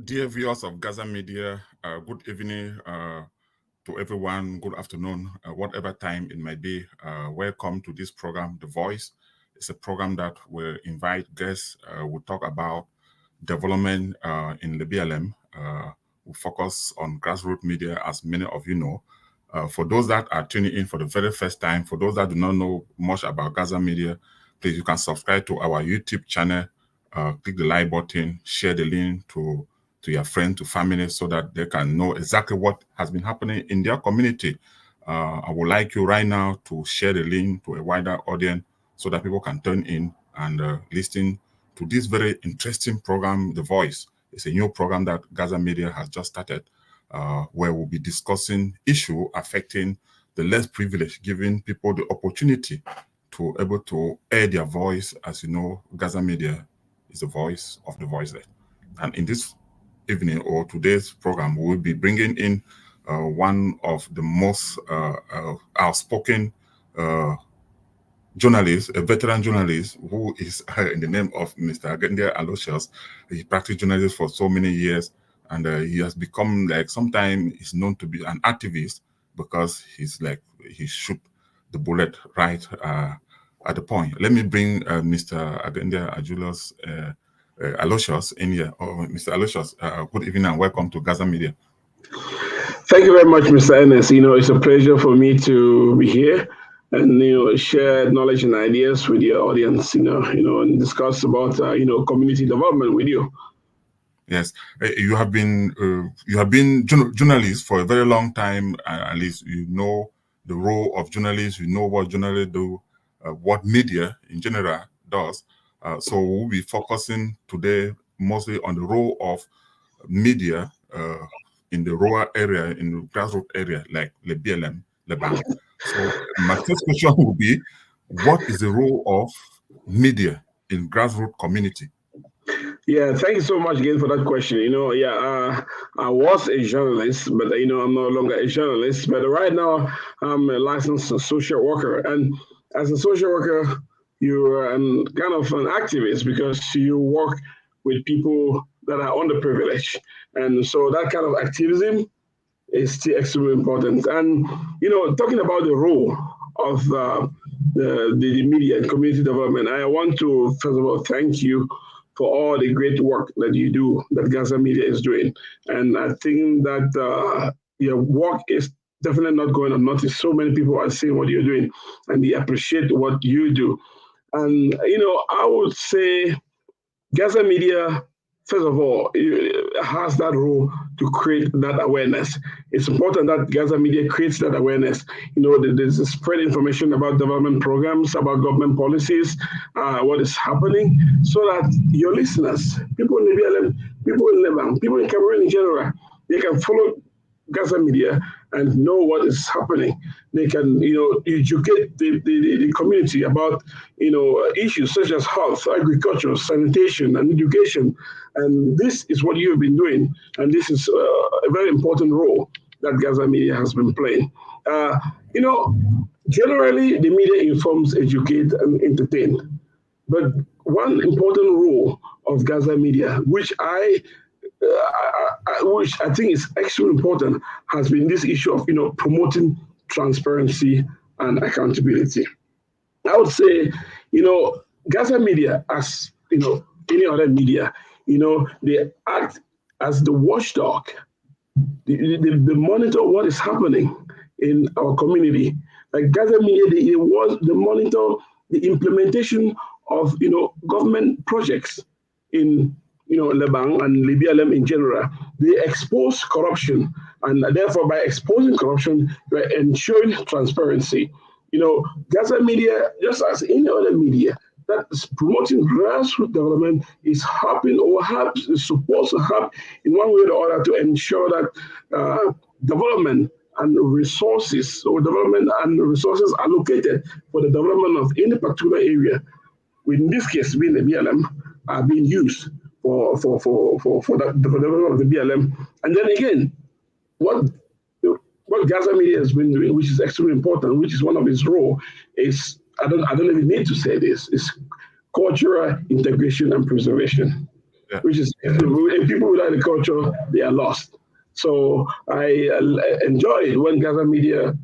Dear viewers of Gaza Media, good evening to everyone. Good afternoon, whatever time it might be. Welcome to this program, The Voice. It's a program that will invite guests. We'll talk about development in the BLM. We focus on grassroots media, as many of you know. For those that are tuning in for the very first time, for those that do not know much about Gaza Media, please, you can subscribe to our YouTube channel, click the like button, share the link to your friends, to family, so that they can know exactly what has been happening in their community. I would like you right now to share the link to a wider audience so that people can turn in and listen to this very interesting program, The Voice. It's a new program that Gaza Media has just started, where we'll be discussing issues affecting the less privileged, giving people the opportunity to able to air their voice. As you know, Gaza Media is the voice of the voiceless. And in this evening or today's program, we will be bringing in one of the most outspoken journalist, a veteran journalist who is in the name of Mr. Agendia Aloysius. He practiced journalism for so many years, and he has become, like, sometimes he's known to be an activist because he shoot the bullet right at the point. Let me bring Mr. Agendia Julius Aloysius in here. Oh, Mr. Aloysius, good evening and welcome to Gaza Media. Thank you very much, Mr. Ennis. It's a pleasure for me to be here and share knowledge and ideas with your audience. And discuss about community development with you. Yes, you have been journalist for a very long time. At least you know the role of journalists. You know what journalists do, what media in general does. So we'll be focusing today mostly on the role of media in the rural area, in the grassroots area, like the BLM, the bank. So my first question will be, what is the role of media in grassroots community? Yeah, thank you so much again for that question. I was a journalist, but I'm no longer a journalist. But right now, I'm a licensed social worker, and as a social worker, you're kind of an activist because you work with people that are underprivileged, and so that kind of activism is still extremely important. And talking about the role of the media and community development, I want to first of all thank you for all the great work that you do, that Gaza Media is doing. And I think that your work is definitely not going unnoticed. So many people are seeing what you're doing and they appreciate what you do. And, I would say Gaza Media, first of all, has that role to create that awareness. It's important that Gaza Media creates that awareness. There's spread information about development programs, about government policies, what is happening, so that your listeners, people in the BLM, people in Lebanon, people in Cameroon in general, they can follow Gaza Media and know what is happening. They can, educate the community about, issues such as health, agriculture, sanitation, and education. And this is what you've been doing. And this is a very important role that Gaza Media has been playing. Uh, you know, Generally, the media informs, educate, and entertain. But one important role of Gaza Media, which I think is extremely important, has been this issue of promoting transparency and accountability. I would say, Gaza Media, as any other media, they act as the watchdog. They monitor what is happening in our community. Like Gaza Media, they monitor the implementation of government projects in Lebanon and Libya in general. They expose corruption, and therefore by exposing corruption, we're ensuring transparency. Gaza Media, just as any other media that is promoting grassroots development, is helping or helps is supposed to help in one way or other to ensure that development and resources allocated for the development of any particular area, in this case being the BLM, are being used for the development of the BLM. And then again, what what Gaza Media has been doing, which is extremely important, which is one of its role, is I don't even need to say this, is cultural integration and preservation. which is people without the culture, they are lost. So I enjoy it when Gaza Media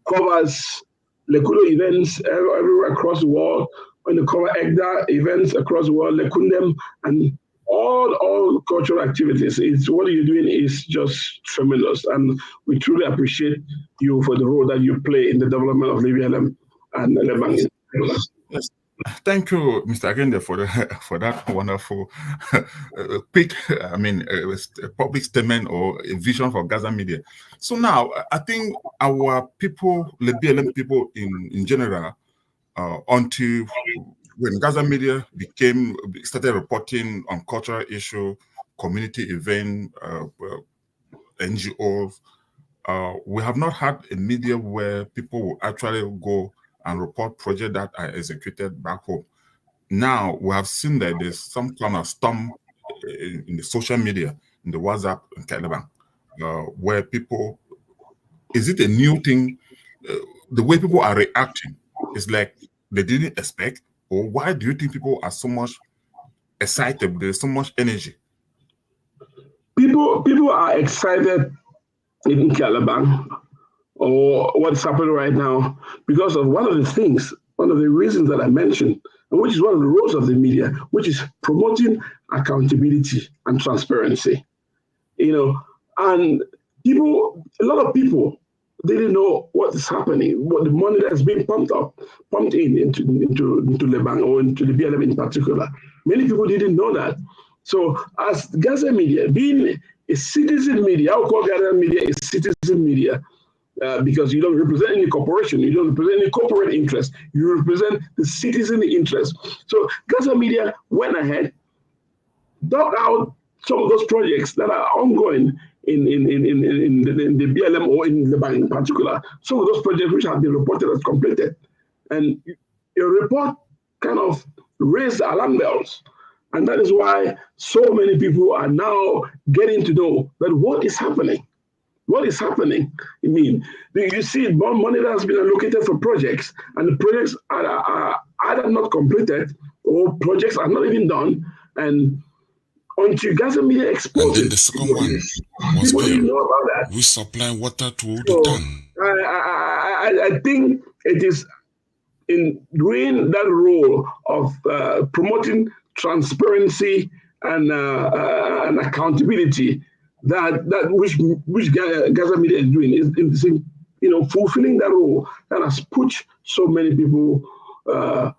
covers Lekudo events everywhere across the world, when they cover EGDA events across the world, Lekundem, and all cultural activities. It's what you're doing is just tremendous, and we truly appreciate you for the role that you play in the development of LBLM and Lebang. Yes. Thank you, Mr. Agende, for that wonderful, quick, public statement or a vision for Gaza Media. So now, I think our people, the BLM people in general, until when Gaza Media started reporting on cultural issue, community event, NGOs, we have not had a media where people will actually go and report projects that are executed back home. Now we have seen that there's some kind of storm in the social media, in the WhatsApp and Telegram, where people, is it a new thing? The way people are reacting is like they didn't expect, or why do you think people are so much excited? There's so much energy. People are excited in Calabar or what's happening right now because of one of the reasons that I mentioned, and which is one of the roles of the media, which is promoting accountability and transparency. And a lot of people, they didn't know what is happening, what the money that's being pumped into Lebang or into the BLM in particular. Many people didn't know that. So as Gaza Media, being a citizen media, I would call Gaza Media a citizen media, because you don't represent any corporation, you don't represent any corporate interest, you represent the citizen interest. So Gaza Media went ahead, dug out some of those projects that are ongoing in the BLM or in Lebang in particular, some of those projects which have been reported as completed. And your report kind of raised the alarm bells. And that is why so many people are now getting to know that what is happening. What is happening? I mean, you see more money that has been allocated for projects, and the projects are either not completed or projects are not even done. And until Gaza Media exposes, and then the second one was people didn't know about that. We supply water to the town. I think it is in doing that role of promoting transparency and accountability that which Gaza Media is doing is fulfilling that role that has pushed so many people has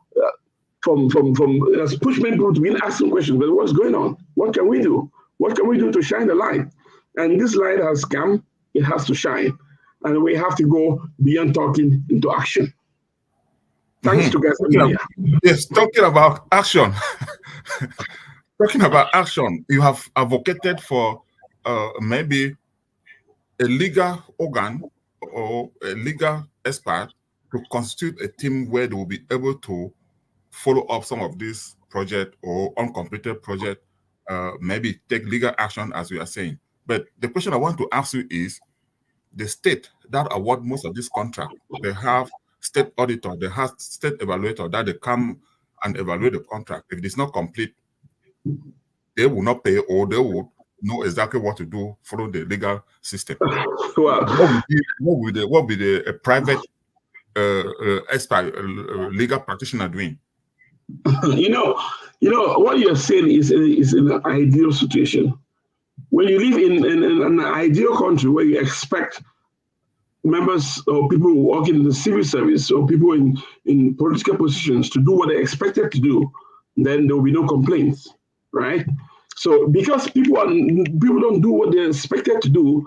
pushed many people to begin asking questions. But what's going on? What can we do? What can we do to shine the light? And this light has come. It has to shine, and we have to go beyond talking into action. Thanks to Gaza Media. Yes, talking about action. Talking about action, you have advocated for maybe a legal organ or a legal expert to constitute a team where they will be able to follow up some of these projects or uncompleted projects, maybe take legal action, as we are saying. But the question I want to ask you is, the state that award most of this contract, they have state auditor, they have state evaluator that they come and evaluate the contract. If it is not complete, they will not pay, or they will know exactly what to do, follow the legal system. Well, what would be the private expert, legal practitioner doing? What you're saying is an ideal situation. When you live in an ideal country where you expect members or people working in the civil service or people in political positions to do what they're expected to do, then there will be no complaints, right? So because people don't do what they're expected to do,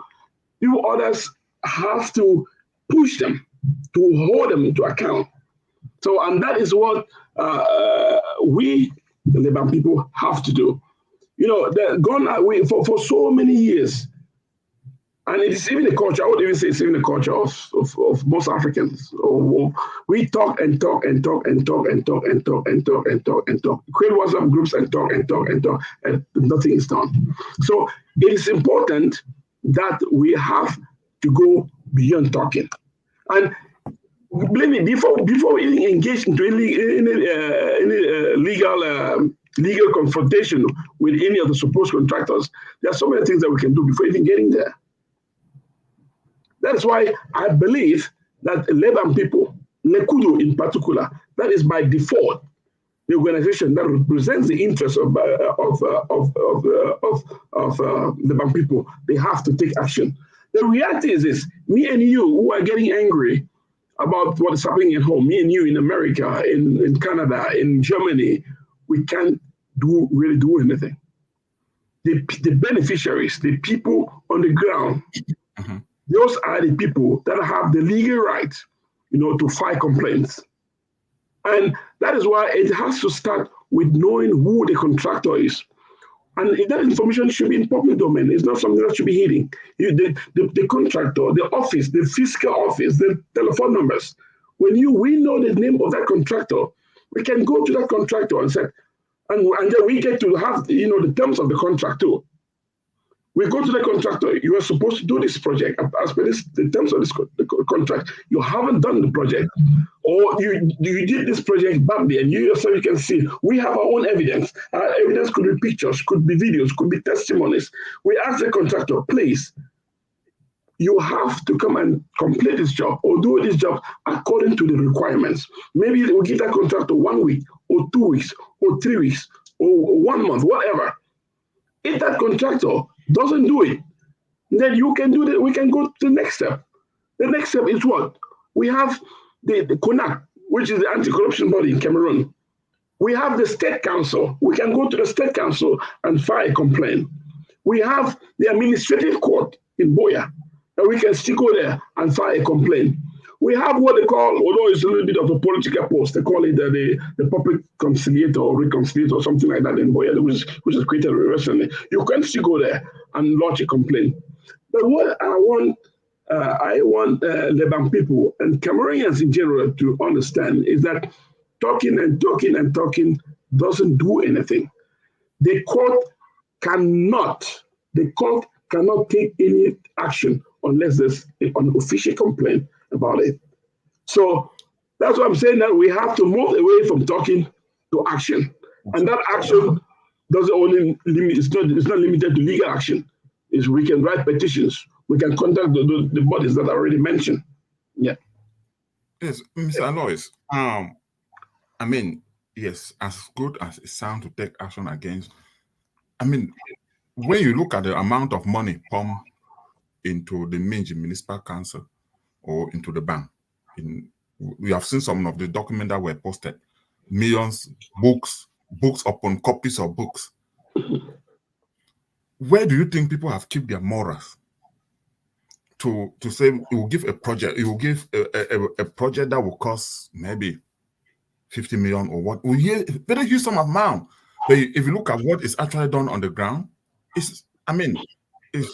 others have to push them, to hold them into account. So, and that is what we, the Leban people, have to do. They're gone away for so many years. And it's even a culture, I would even say it's even a culture of most Africans. We talk and talk and talk and talk and talk and talk and talk and talk and talk. Create WhatsApp groups and talk and talk and talk, and nothing is done. So it is important that we have to go beyond talking. And believe me, before we engage into any legal legal confrontation with any of the supposed contractors. There are so many things that we can do before even getting there. That is why I believe that Leban people, Lekudo in particular, that is by default the organization that represents the interests of Leban people. They have to take action. The reality is this: me and you who are getting angry about what is happening at home, me and you in America, in Canada, in Germany, we can't really do anything. The beneficiaries, the people on the ground, those are the people that have the legal right, to file complaints. And that is why it has to start with knowing who the contractor is. And that information should be in public domain. It's not something that should be hidden. The contractor, the office, the fiscal office, the telephone numbers. When we know the name of that contractor, we can go to that contractor and say, and then we get to have the terms of the contract too. We go to the contractor. You are supposed to do this project as per the terms of this contract. You haven't done the project, or you did this project badly, and you yourself you can see. We have our own evidence. Our evidence could be pictures, could be videos, could be testimonies. We ask the contractor, please, you have to come and complete this job or do this job according to the requirements. Maybe they will give that contractor 1 week or 2 weeks or 3 weeks or 1 month, whatever. If that contractor doesn't do it, then you can do that. We can go to the next step. The next step is what? We have the CONAC, which is the anti-corruption body in Cameroon. We have the State Council. We can go to the State Council and file a complaint. We have the administrative court in Boya, and we can still go there and file a complaint. We have what they call, although it's a little bit of a political post, they call it the public conciliator or reconciliator or something like that in Boya, which is created recently. You can still go there and lodge a complaint. But what I want Leban people and Cameroonians in general to understand is that talking and talking and talking doesn't do anything. The court cannot take any action unless there's an official complaint about it. So that's what I'm saying, that we have to move away from talking to action. And that action doesn't only limit, it's not limited to legal action. We can write petitions. We can contact the bodies that I already mentioned. Yeah. Yes, Mr. Alois. I mean, yes, as good as it sounds to take action against, I mean, when you look at the amount of money pumped into the Minji Municipal Council or into the bank, we have seen some of the documents that were posted, millions, books upon copies of books. Where do you think people have kept their morals to say it will give a project, it will give a project that will cost maybe 50 million or what? We hear very huge some amount. But if you look at what is actually done on the ground, it's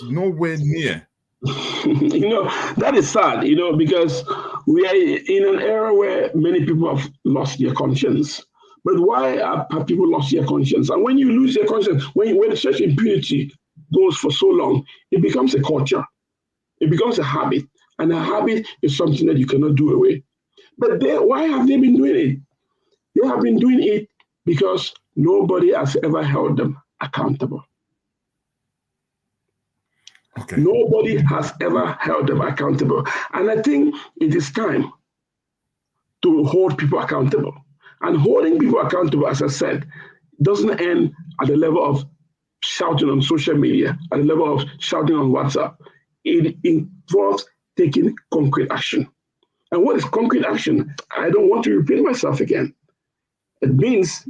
nowhere near. That is sad, because we are in an era where many people have lost their conscience. But why have people lost their conscience? And when you lose your conscience, when such impunity goes for so long, it becomes a culture. It becomes a habit. And a habit is something that you cannot do away. But why have they been doing it? They have been doing it because nobody has ever held them accountable. Okay. Nobody has ever held them accountable. And I think it is time to hold people accountable. And holding people accountable, as I said, doesn't end at the level of shouting on social media, at the level of shouting on WhatsApp. It involves taking concrete action. And what is concrete action? I don't want to repeat myself again. It means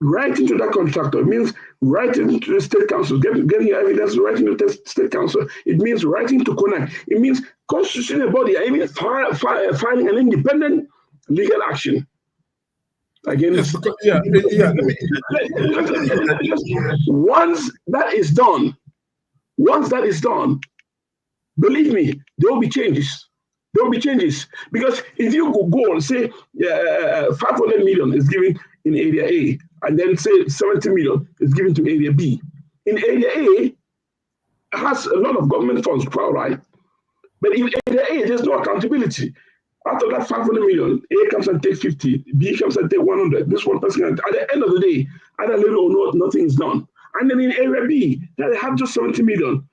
writing to that contractor. It means writing to the State Council, getting your evidence, writing to the State Council. It means writing to CONAC. It means constituting a body. I mean, filing an independent legal action. Again, yes, once that is done, believe me, there will be changes. There will be changes. Because if you go and say 500 million is given in area A, and then say 70 million is given to area B. In area A, has a lot of government funds, right? But in area A, there's no accountability. Out of that 500 million, A comes and takes 50, B comes and takes 100. This one person, at the end of the day, either little or nothing is done. And then in area B, they have just 70 million.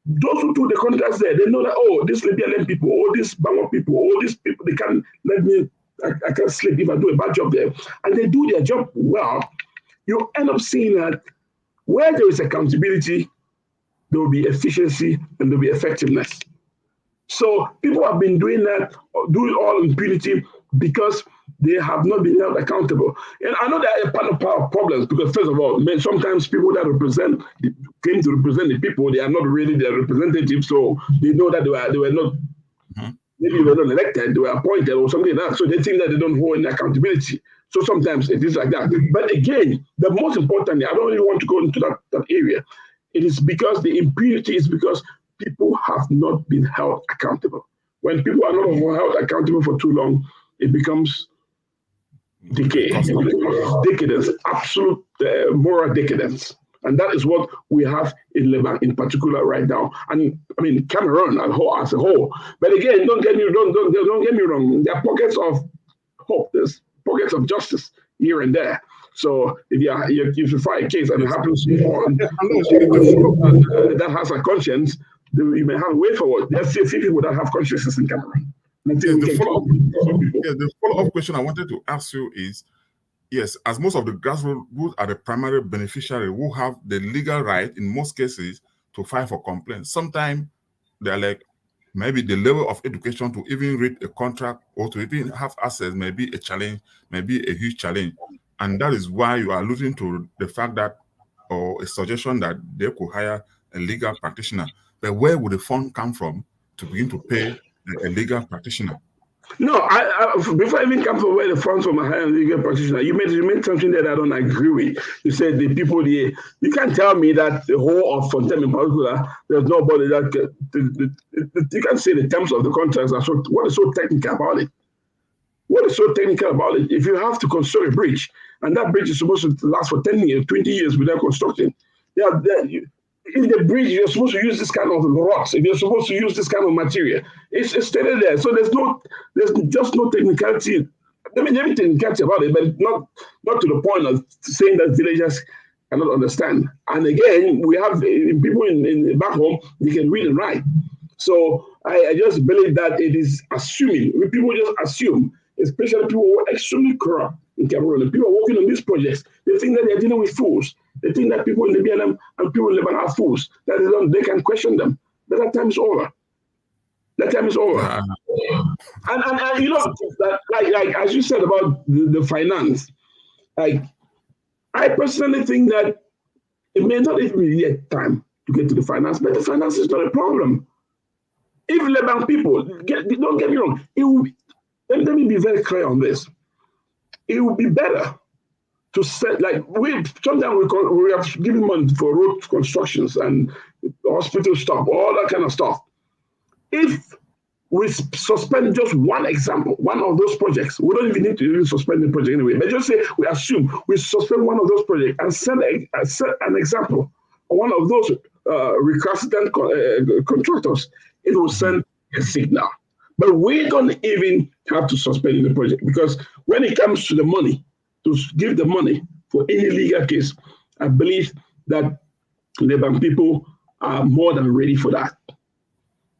Those who do the contracts there, they know that, oh, these Libyan people, oh, these Bangor people, oh, these people, they can't let me, I can't sleep if I do a bad job there. And they do their job well. You end up seeing that where there is accountability, there will be efficiency and there will be effectiveness. So people have been doing that, doing all impunity because they have not been held accountable. And I know there are part of problems because, first of all, sometimes people that claim to represent the people, they are not really their representatives, so they know that they were not, maybe they were not elected, they were appointed or something like that, so they think that they don't hold any accountability. So sometimes it is like that. But again, the most important, I don't really want to go into that area. It is because the impunity is because people have not been held accountable. When people are not held accountable for too long, it becomes decay, decadence, absolute moral decadence. And that is what we have in Lebanon in particular right now. And I mean, Cameroon as a whole. But again, don't get me wrong. There are pockets of hope. There's pockets of justice here and there. So if you find a case and it happens to someone that has a conscience, you may have a way forward. There's a few people that have consciences in Cameroon. The follow-up question I wanted to ask you is, yes, as most of the grassroots are the primary beneficiary who have the legal right in most cases to file for complaints. Sometimes they're like, maybe the level of education to even read a contract or to even have access may be a challenge, maybe a huge challenge. And that is why you are alluding to the fact that, or a suggestion that they could hire a legal practitioner. But where would the fund come from to begin to pay a legal practitioner? No, before I even come from where the funds from a higher legal practitioner, you made something that I don't agree with. You said the people there, you can't tell me that the whole of Fontem in particular, there's nobody that, you can't say the terms of the contracts are so, what is so technical about it? What is so technical about it? If you have to construct a bridge, and that bridge is supposed to last for 10 years, 20 years without constructing, in the bridge, you're supposed to use this kind of rocks. If you're supposed to use this kind of material, it's stated there. So there's just no technicality. I mean, every technicality about it, but not to the point of saying that villagers cannot understand. And again, we have people in back home, they can read and write. So I just believe that it is assuming. People just assume, especially people who are extremely corrupt in Cameroon. And people working on these projects, they think that they're dealing with fools. They think that people in Libya and people in Lebanon are fools, that they can question them. But that time is over. That time is over. And you know, like as you said about the finance, like I personally think that it may not even be yet time to get to the finance, but the finance is not a problem. If Lebanon people, don't get me wrong, let me be very clear on this. It would be better to set, like, sometimes we have given money for road constructions and hospital stuff, all that kind of stuff. If we suspend just one of those projects, we don't even need to even suspend the project anyway, but just say we assume we suspend one of those projects and set an example of one of those recalcitrant contractors, it will send a signal. But we don't even have to suspend the project, because when it comes to the money, to give the money for any legal case, I believe that Lebanon people are more than ready for that.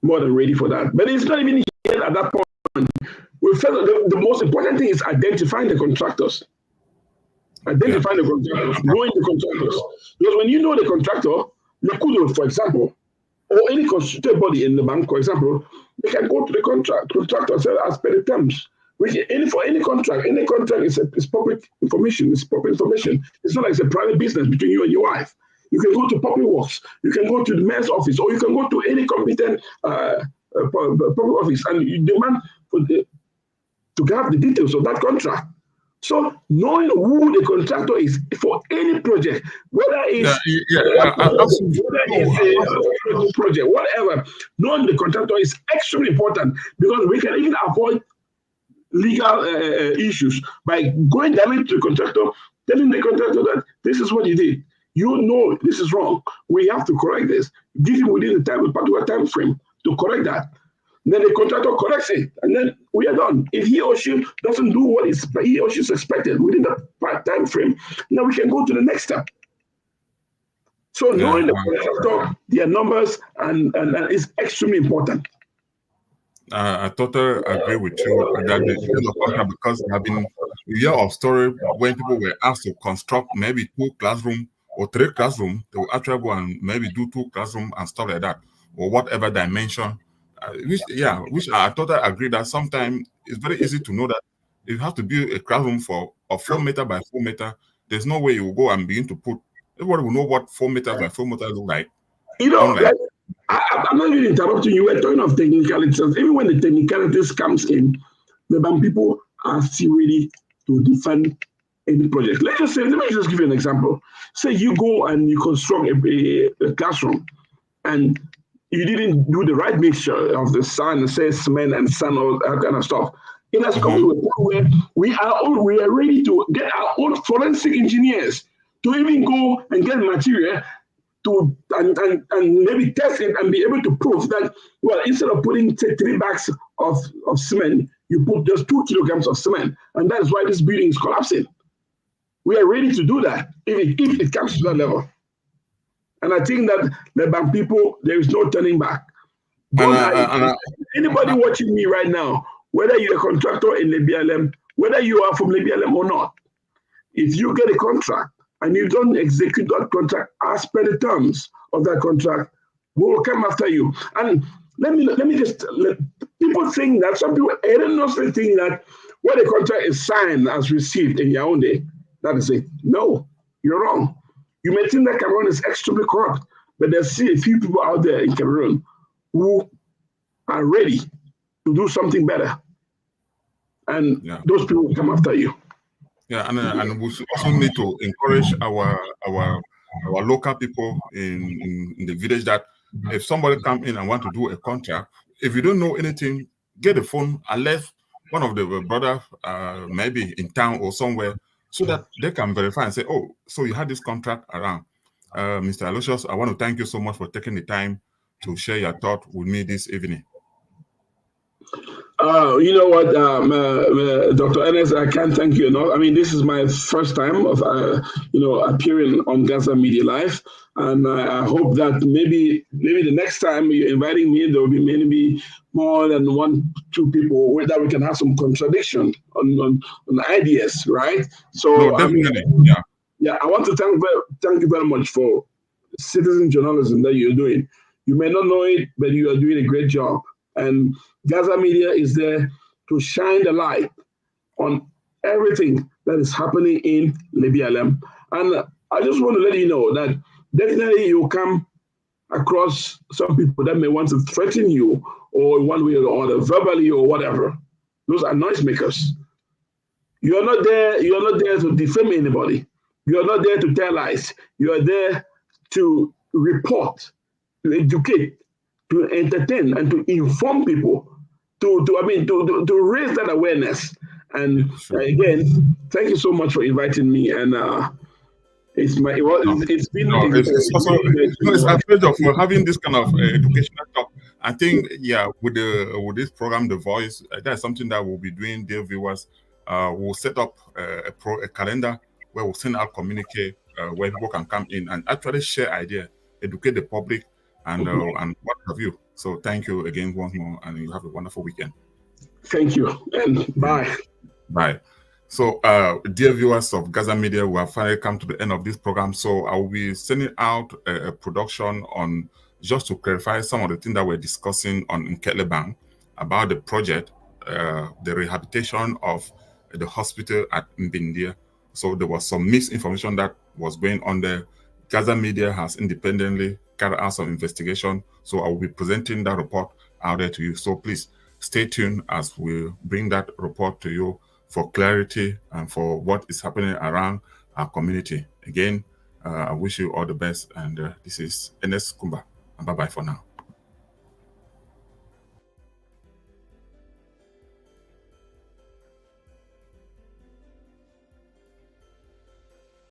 More than ready for that. But it's not even yet at that point. We felt the most important thing is identifying the contractors. Identifying the contractors, knowing the contractors. Because when you know the contractor, Lekudo, for example, or any constituted body in the bank, for example, they can go to the contractor and say, as per the terms. For any contract is public information. It's public information. It's not like it's a private business between you and your wife. You can go to public works. You can go to the mayor's office, or you can go to any competent public office and you demand to have the details of that contract. So knowing who the contractor is for any project, whether it's a project, whatever, knowing the contractor is extremely important, because we can even avoid legal issues by going directly to the contractor, telling the contractor that this is what you did. You know this is wrong. We have to correct this. Give him within a particular time frame to correct that. Then the contractor corrects it, and then we are done. If he or she doesn't do what he or she is expected within the time frame, now we can go to the next step. So knowing the contractor, their numbers, and is extremely important. I totally agree with you that the contract, because we hear of story when people were asked to construct maybe 2 classrooms or 3 classrooms, they will actually go and maybe do 2 classrooms and stuff like that, or whatever dimension. Which I totally agree that sometimes it's very easy to know that you have to build a classroom for 4 meter by 4 meter. There's no way you will go and begin to put. Everybody will know what 4 meters by 4 meters look like. You know, I'm not even interrupting you. We're talking of technicalities. Even when the technicalities comes in, the BAM people are still ready to defend any project. Let me just give you an example. Say you go and you construct a classroom, and you didn't do the right mixture of the sand, cement, and sand, all that kind of stuff. It has come to a point where we are ready to get our own forensic engineers to even go and get material to and maybe test it and be able to prove that, well, instead of putting 3 bags of cement, you put just 2 kilograms of cement, and that is why this building is collapsing. We are ready to do that if it comes to that level. And I think that the BAM people, there is no turning back. Anybody watching me right now, whether you're a contractor in LeBLM, whether you are from LeBLM or not, if you get a contract and you don't execute that contract as per the terms of that contract, we will come after you. And let me just let people think that some people erroneously think that when a contract is signed as received in Yaoundé, that is it. No, you're wrong. You may think that Cameroon is extremely corrupt, but there's still a few people out there in Cameroon who are ready to do something better. And those people will come after you. Yeah, and we also need to encourage our local people in the village that if somebody come in and want to do a contract, if you don't know anything, get a phone, unless one of the brothers maybe in town or somewhere, so that they can verify and say, oh, so you had this contract around. Mr. Aloysius, I want to thank you so much for taking the time to share your thought with me this evening. You know what, Dr. Ernest, I can't thank you enough. I mean, this is my first time of, appearing on Gaza Media Live, and I hope that maybe the next time you're inviting me, there will be maybe more than 1-2 people that we can have some contradiction on ideas, right? So, no, definitely, yeah. I want to thank you very much for citizen journalism that you're doing. You may not know it, but you are doing a great job. And Gaza Media is there to shine the light on everything that is happening in LeBLM. And I just want to let you know that definitely you come across some people that may want to threaten you or one way or other, verbally or whatever. Those are noisemakers. You are not there to defame anybody. You are not there to tell lies. You are there to report, to educate, to entertain, and to inform people, to raise that awareness. And again, thank you so much for inviting me. And it's a pleasure for having this kind of educational talk. I think, with this program, The Voice, that's something that we'll be doing, dear viewers. We'll set up a calendar where we'll send out communique where people can come in and actually share ideas, educate the public, and what have you. So thank you again once more, and you have a wonderful weekend. Thank you, and bye. Bye. So, dear viewers of Gaza Media, we have finally come to the end of this program. So I will be sending out a production on just to clarify some of the things that we're discussing on Nketlebang about the project, the rehabilitation of the hospital at Mbindia. So there was some misinformation that was going on there. Gaza Media has independently carried out some investigation. So I will be presenting that report out there to you. So please stay tuned as we bring that report to you for clarity and for what is happening around our community. Again, I wish you all the best. And this is Ernest Kumba. And bye-bye for now.